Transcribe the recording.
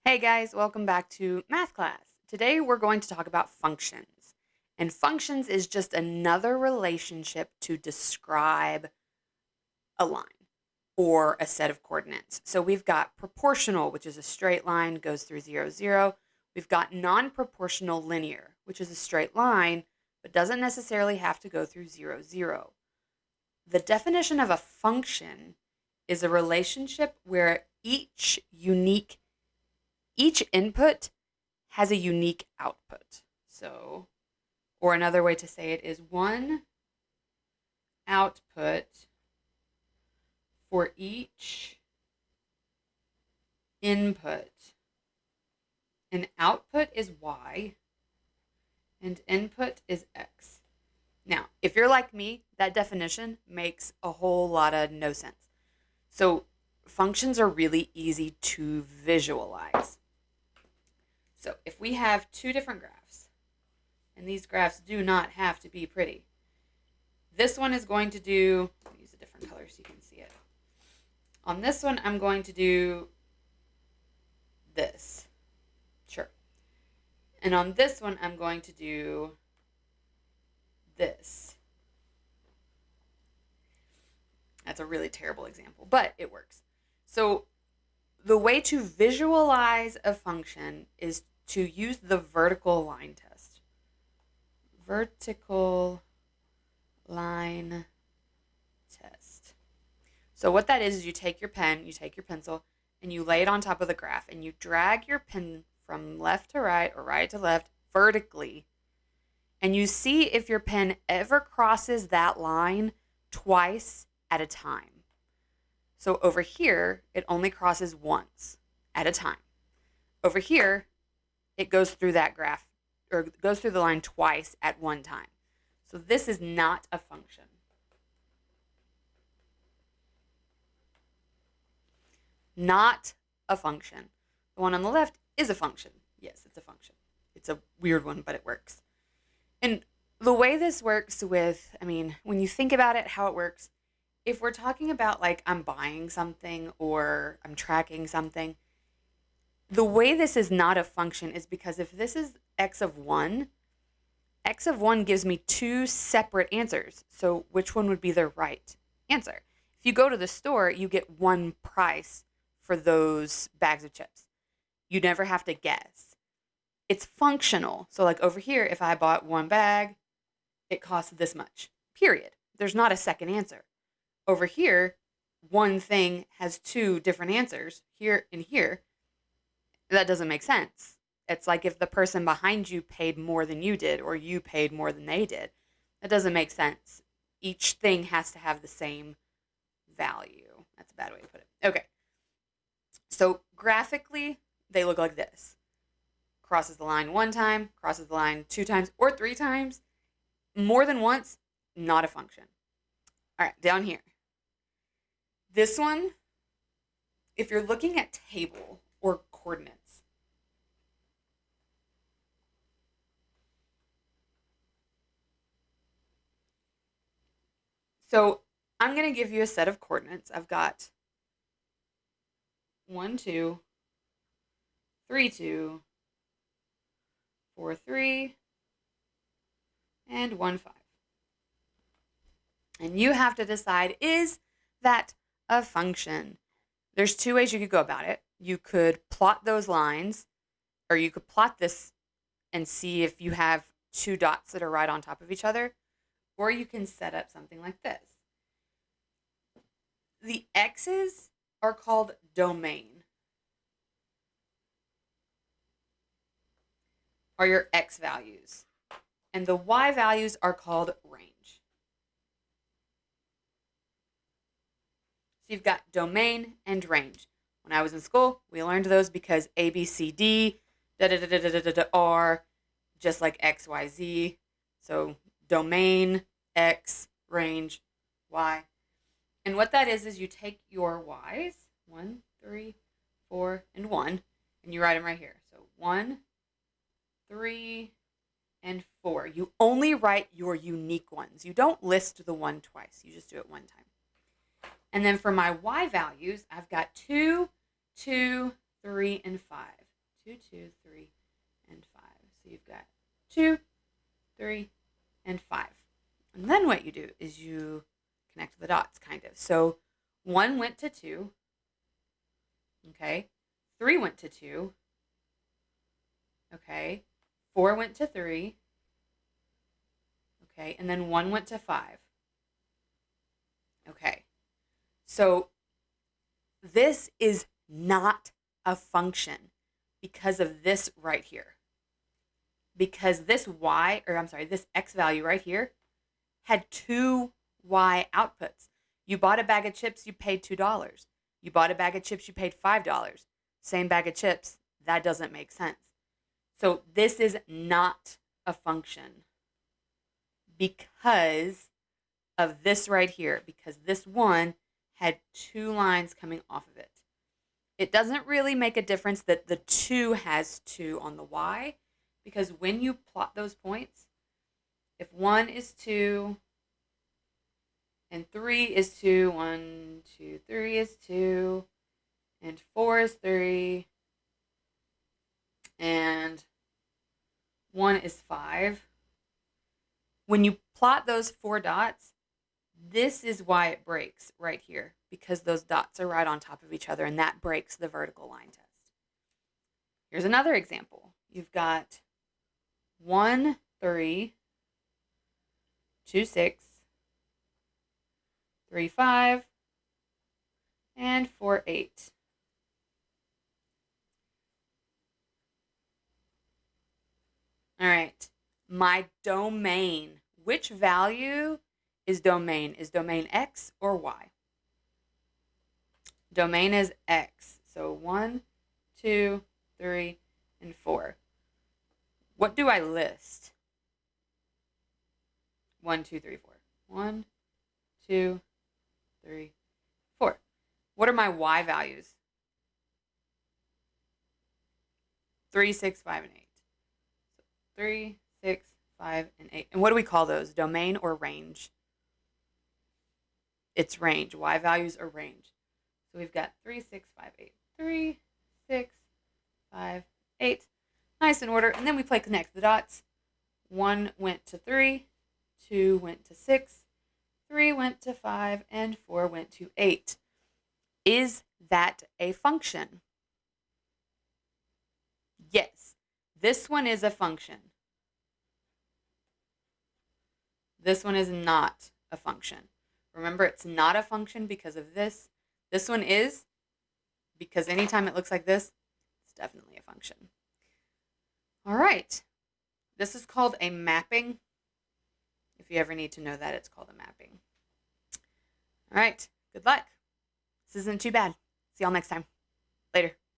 Hey guys, welcome back to math class. Today we're going to talk about functions. And functions is just another relationship to describe a line or a set of coordinates. So we've got proportional, which is a straight line, goes through 0, 0. We've got non-proportional linear, which is a straight line, but doesn't necessarily have to go through 0, 0. The definition of a function is a relationship where each input has a unique output. So, or another way to say it is one output for each input. An output is y and input is x. Now, if you're like me, that definition makes a whole lot of no sense. So, functions are really easy to visualize. So if we have two different graphs, and these graphs do not have to be pretty, this one is going to do, I'll use a different color so you can see it. On this one, I'm going to do this. Sure. And on this one, I'm going to do this. That's a really terrible example, but it works. So the way to visualize a function is to use the vertical line test. Vertical line test. So what that is you take your pen, you take your pencil, and you lay it on top of the graph, and you drag your pen from left to right or right to left vertically, and you see if your pen ever crosses that line twice at a time. So over here, it only crosses once at a time. Over here, it goes through that graph, or goes through the line twice at one time. So this is not a function. Not a function. The one on the left is a function. Yes, it's a function. It's a weird one, but it works. And the way this works when you think about it, how it works, if we're talking about like I'm buying something or I'm tracking something, the way this is not a function is because if this is x of 1 gives me two separate answers. So which one would be the right answer? If you go to the store, you get one price for those bags of chips. You never have to guess. It's functional. So like over here, if I bought one bag, it costs this much, period. There's not a second answer. Over here, one thing has two different answers, here and here. That doesn't make sense. It's like if the person behind you paid more than you did or you paid more than they did. That doesn't make sense. Each thing has to have the same value. That's a bad way to put it. Okay. So graphically, they look like this. Crosses the line one time, crosses the line two times or three times. More than once, not a function. All right, down here. This one, if you're looking at table or coordinates, so I'm going to give you a set of coordinates. I've got 1, 2, 3, 2, 4, 3, and 1, 5. And you have to decide, is that a function? There's two ways you could go about it. You could plot those lines, or you could plot this and see if you have two dots that are right on top of each other, or you can set up something like this. The x's are called domain, are your x values, and the y values are called range. So you've got domain and range. When I was in school, we learned those because A, B, C, D, R, just like X, Y, Z. So domain, X, range, Y. And what that is you take your Y's, 1, 3, 4, and 1, and you write them right here. So 1, 3, and 4. You only write your unique ones. You don't list the 1 twice. You just do it one time. And then for my y values, I've got 2, 2, 3, and 5. 2, 2, 3, and 5. So you've got 2, 3, and 5. And then what you do is you connect the dots, kind of. So 1 went to 2. Okay. 3 went to 2. Okay. 4 went to 3. Okay. And then 1 went to 5. Okay. So this is not a function because of this right here. Because this this X value right here had 2 Y outputs. You bought a bag of chips, you paid $2. You bought a bag of chips, you paid $5. Same bag of chips, that doesn't make sense. So this is not a function because of this right here, because this one had 2 lines coming off of it. It doesn't really make a difference that the 2 has 2 on the Y, because when you plot those points, if 1 is 2 and 3 is 2, 1, 2, 3 is 2, and 4 is 3, and 1 is 5. When you plot those 4 dots, this is why it breaks right here, because those dots are right on top of each other, and that breaks the vertical line test. Here's another example. You've got 1, 3, 2, 6, 3, 5, and 4, 8. All right, my domain. Which value is domain? Is domain X or Y? Domain is X. So 1, 2, 3, and 4. What do I list? 1, 2, 3, 4. 1, 2, 3, 4. What are my Y values? 3, 6, 5, and 8. So 3, 6, 5, and 8. And what do we call those? Domain or range? It's range. Y values are range. So we've got 3, 6, 5, 8. 3, 6, 5, 8. Nice in order. And then we play connect the dots. 1 went to 3. 2 went to 6. 3 went to 5. And 4 went to 8. Is that a function? Yes. This one is a function. This one is not a function. Remember, it's not a function because of this. This one is, because anytime it looks like this, it's definitely a function. All right. This is called a mapping. If you ever need to know that, it's called a mapping. All right. Good luck. This isn't too bad. See y'all next time. Later.